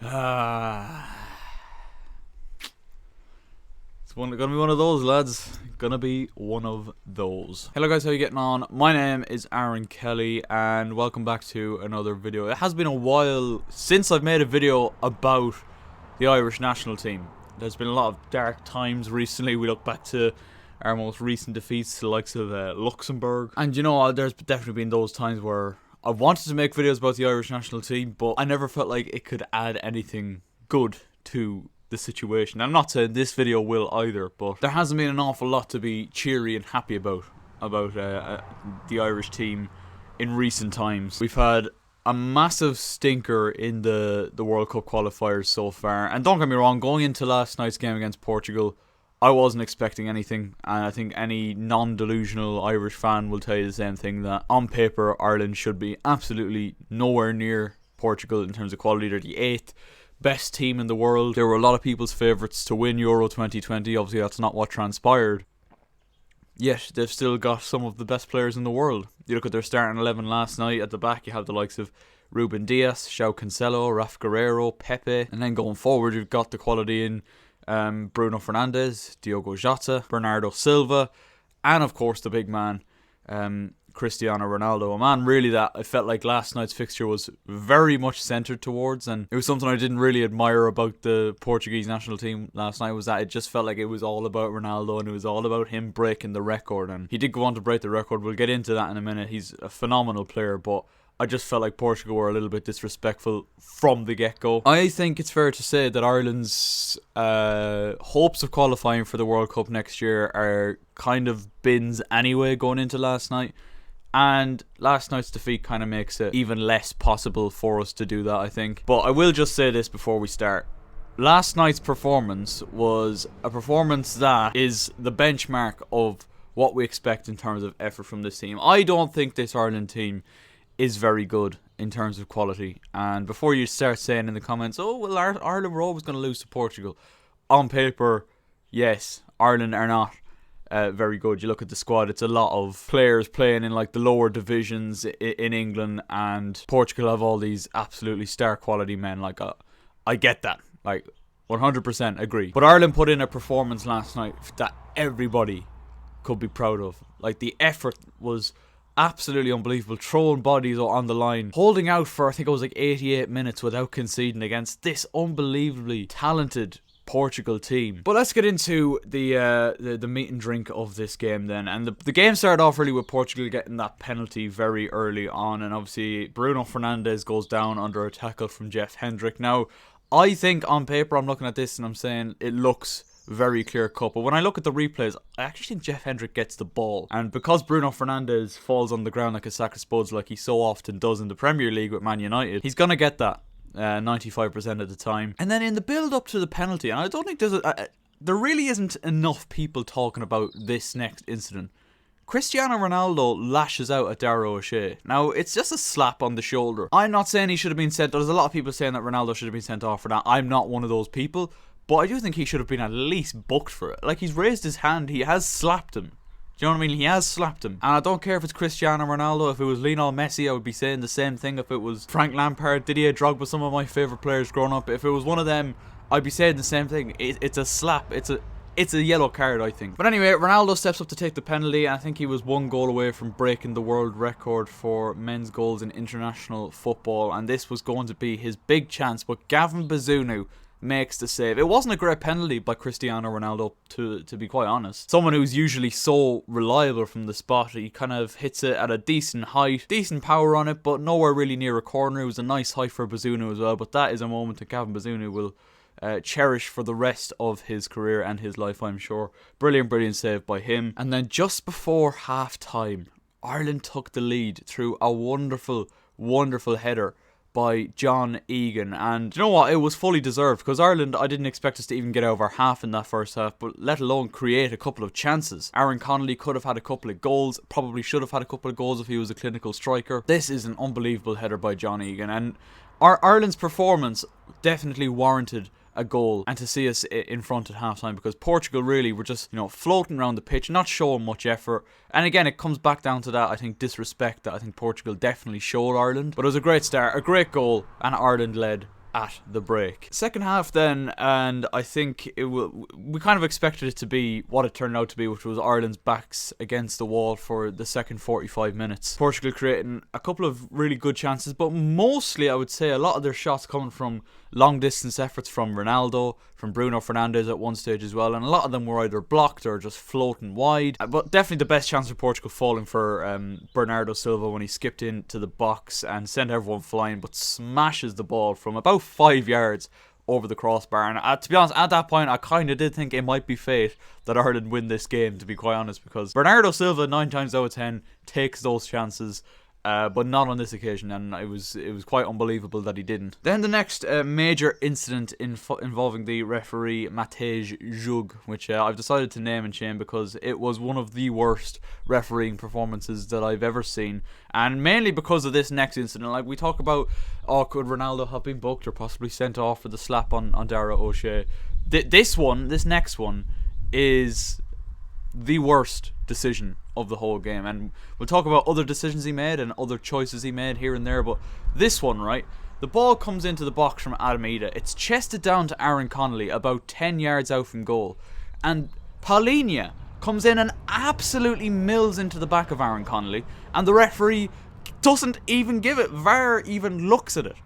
Ah, it's gonna be one of those, lads. Gonna be one of those. Hello guys, how you getting on? My name is Aaron Kelly and welcome back to another video. It has been a while since I've made a video about the Irish national team. There's been a lot of dark times recently. We look back to our most recent defeats to the likes of Luxembourg. And you know, there's definitely been those times where I wanted to make videos about the Irish national team, but I never felt like it could add anything good to the situation. I'm not saying this video will either, but there hasn't been an awful lot to be cheery and happy about the Irish team in recent times. We've had a massive stinker in the World Cup qualifiers so far, and don't get me wrong, going into last night's game against Portugal, I wasn't expecting anything, and I think any non-delusional Irish fan will tell you the same thing, that on paper Ireland should be absolutely nowhere near Portugal in terms of quality. They're the 8th best team in the world. They were a lot of people's favourites to win Euro 2020. Obviously that's not what transpired, yet they've still got some of the best players in the world. You look at their starting 11 last night. At the back you have the likes of Ruben Dias, João Cancelo, Rafa Guerreiro, Pepe, and then going forward you've got the quality in Bruno Fernandes, Diogo Jota, Bernardo Silva, and of course the big man, Cristiano Ronaldo. A man really that I felt like last night's fixture was very much centred towards, and it was something I didn't really admire about the Portuguese national team last night, was that it just felt like it was all about Ronaldo and it was all about him breaking the record, and he did go on to break the record. We'll get into that in a minute. He's a phenomenal player, but I just felt like Portugal were a little bit disrespectful from the get-go. I think it's fair to say that Ireland's hopes of qualifying for the World Cup next year are kind of bins anyway going into last night. And last night's defeat kind of makes it even less possible for us to do that, I think. But I will just say this before we start. Last night's performance was a performance that is the benchmark of what we expect in terms of effort from this team. I don't think this Ireland team is very good in terms of quality. And before you start saying in the comments, oh well, Ireland were always going to lose to Portugal, on paper, yes, Ireland are not very good. You look at the squad, it's a lot of players playing in like the lower divisions in England, and Portugal have all these absolutely star quality men. Like I get that, like 100% agree, but Ireland put in a performance last night that everybody could be proud of. Like the effort was absolutely unbelievable, throwing bodies on the line, holding out for I think it was like 88 minutes without conceding against this unbelievably talented Portugal team. But let's get into the meat and drink of this game then. And the game started off really with Portugal getting that penalty very early on, and obviously Bruno Fernandes goes down under a tackle from Jeff Hendrick. Now I think on paper, I'm looking at this and I'm saying it looks very clear cut, but when I look at the replays, I actually think Jeff Hendrick gets the ball, and because Bruno Fernandes falls on the ground like a sack of spuds like he so often does in the Premier League with Man United, he's gonna get that 95% of the time. And then in the build up to the penalty, and I don't think there really isn't enough people talking about this next incident, Cristiano Ronaldo lashes out at Dara O'Shea. Now, it's just a slap on the shoulder. I'm not saying he should have been sent. There's a lot of people saying that Ronaldo should have been sent off for that. I'm not one of those people, but I do think he should have been at least booked for it. Like, he's raised his hand. He has slapped him. Do you know what I mean? He has slapped him. And I don't care if it's Cristiano Ronaldo. If it was Lionel Messi, I would be saying the same thing. If it was Frank Lampard, Didier Drogba, some of my favourite players growing up, if it was one of them, I'd be saying the same thing. It's a slap. It's a yellow card, I think. But anyway, Ronaldo steps up to take the penalty, and I think he was one goal away from breaking the world record for men's goals in international football, and this was going to be his big chance, but Gavin Bazunu makes the save. It wasn't a great penalty by Cristiano Ronaldo, to be quite honest. Someone who's usually so reliable from the spot, he kind of hits it at a decent height, decent power on it, but nowhere really near a corner. It was a nice height for Bazunu as well, but that is a moment that Gavin Bazunu will cherish for the rest of his career and his life, I'm sure. Brilliant save by him. And then just before half time, Ireland took the lead through a wonderful header by John Egan, and you know what, it was fully deserved, because Ireland, I didn't expect us to even get over half in that first half, but let alone create a couple of chances. Aaron Connolly could have had a couple of goals, probably should have had a couple of goals if he was a clinical striker. This is an unbelievable header by John Egan, and Ireland's performance definitely warranted a goal and to see us in front at halftime, because Portugal really were just, floating around the pitch, not showing much effort. And again, it comes back down to that, I think, disrespect that I think Portugal definitely showed Ireland. But it was a great start, a great goal, and Ireland led at the break. Second half then, and I think we kind of expected it to be what it turned out to be, which was Ireland's backs against the wall for the second 45 minutes. Portugal creating a couple of really good chances, but mostly I would say a lot of their shots coming from long distance efforts from Ronaldo, from Bruno Fernandes at one stage as well, and a lot of them were either blocked or just floating wide. But definitely the best chance for Portugal falling for Bernardo Silva when he skipped into the box and sent everyone flying, but smashes the ball from about 5 yards over the crossbar. And to be honest, at that point I kind of did think it might be fate that Ireland win this game, to be quite honest, because Bernardo Silva 9 times out of 10 takes those chances. But not on this occasion, and it was quite unbelievable that he didn't. Then the next major incident involving the referee Matej Zhug, which I've decided to name and shame because it was one of the worst refereeing performances that I've ever seen, and mainly because of this next incident. Like, we talk about, could Ronaldo have been booked or possibly sent off for the slap on Dara O'Shea? This next one is the worst decision of the whole game, and we'll talk about other decisions he made and other choices he made here and there, but this one, right, the ball comes into the box from Adam Idah, it's chested down to Aaron Connolly about 10 yards out from goal, and Paulinho comes in and absolutely mills into the back of Aaron Connolly, and the referee doesn't even give it. VAR even looks at it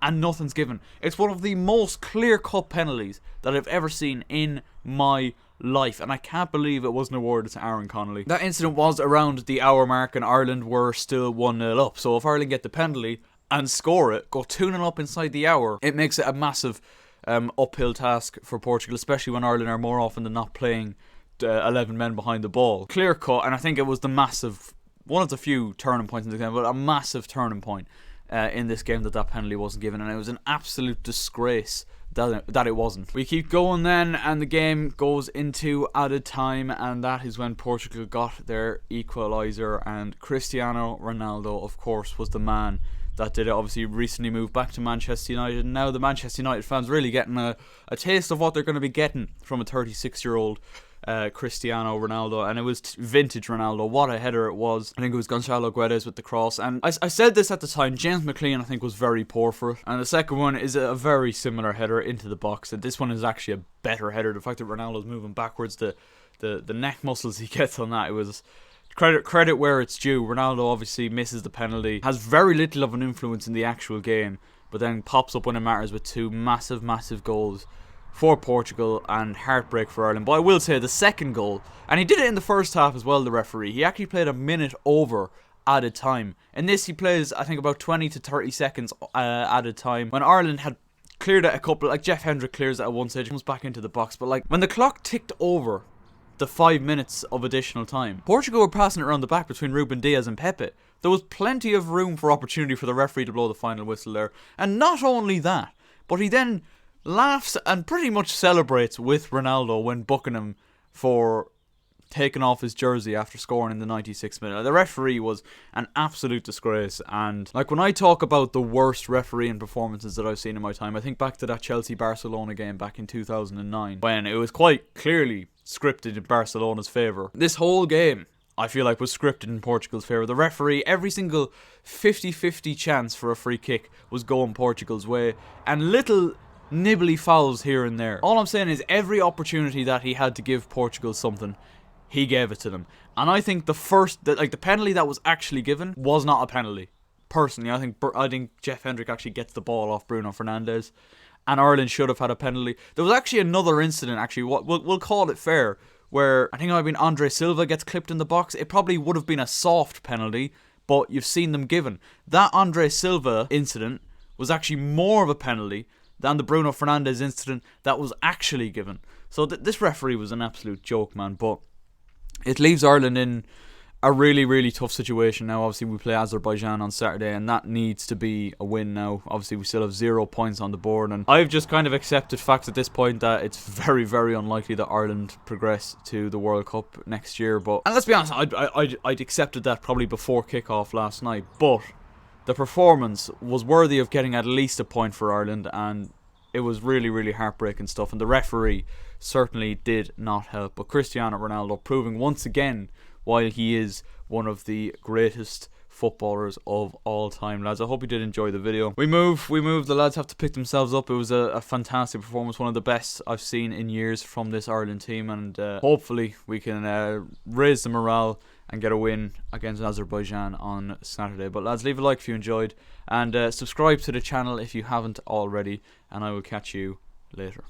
and nothing's given. It's one of the most clear-cut penalties that I've ever seen in my life, and I can't believe it wasn't awarded to Aaron Connolly. That incident was around the hour mark and Ireland were still 1-0 up, so if Ireland get the penalty and score it, go 2-0 up inside the hour, it makes it a massive uphill task for Portugal, especially when Ireland are more often than not playing 11 men behind the ball. Clear cut, and I think it was one of the few turning points in the game, but a massive turning point in this game that penalty wasn't given, and it was an absolute disgrace that it wasn't. We keep going then, and the game goes into added time, and that is when Portugal got their equaliser, and Cristiano Ronaldo, of course, was the man that did it. Obviously recently moved back to Manchester United, and now the Manchester United fans really getting a taste of what they're going to be getting from a 36-year-old Cristiano Ronaldo, and it was vintage Ronaldo. What a header it was. I think it was Gonçalo Guedes with the cross, and I said this at the time, James McLean I think was very poor for it, and the second one is a very similar header into the box, and this one is actually a better header. The fact that Ronaldo's moving backwards, the neck muscles he gets on that, it was credit where it's due. Ronaldo obviously misses the penalty, has very little of an influence in the actual game, but then pops up when it matters with two massive goals for Portugal, and heartbreak for Ireland. But I will say the second goal, and he did it in the first half as well, the referee, he actually played a minute over added time. In this he plays I think about 20 to 30 seconds added time, when Ireland had cleared it a couple, like Jeff Hendrick clears it at one stage, comes back into the box, but like when the clock ticked over the 5 minutes of additional time, Portugal were passing it around the back between Ruben Diaz and Pepe. There was plenty of room for opportunity for the referee to blow the final whistle there, and not only that, but he then laughs and pretty much celebrates with Ronaldo when booking him for taking off his jersey after scoring in the 96th minute. The referee was an absolute disgrace, and like when I talk about the worst refereeing performances that I've seen in my time, I think back to that Chelsea-Barcelona game back in 2009 when it was quite clearly scripted in Barcelona's favour. This whole game I feel like was scripted in Portugal's favour. The referee, every single 50-50 chance for a free kick was going Portugal's way, and little nibbly fouls here and there. All I'm saying is every opportunity that he had to give Portugal something, he gave it to them. And I think the penalty that was actually given was not a penalty. Personally, I think Jeff Hendrick actually gets the ball off Bruno Fernandes, and Ireland should have had a penalty. There was actually another incident, actually, we'll call it fair, where I think it might have been Andre Silva gets clipped in the box. It probably would have been a soft penalty, but you've seen them given. That Andre Silva incident was actually more of a penalty than the Bruno Fernandes incident that was actually given. So this referee was an absolute joke, man. But it leaves Ireland in a really tough situation now. Obviously we play Azerbaijan on Saturday, and that needs to be a win now. Obviously we still have 0 points on the board, and I've just kind of accepted facts at this point that it's very unlikely that Ireland progress to the World Cup next year. And let's be honest, I'd accepted that probably before kick-off last night, but the performance was worthy of getting at least a point for Ireland, and it was really heartbreaking stuff, and the referee certainly did not help. But Cristiano Ronaldo proving once again why he is one of the greatest footballers of all time, lads. I hope you did enjoy the video. We move. The lads have to pick themselves up. It was a fantastic performance, one of the best I've seen in years from this Ireland team, and hopefully we can raise the morale and get a win against Azerbaijan on Saturday. But lads, leave a like if you enjoyed, and subscribe to the channel if you haven't already, and I will catch you later.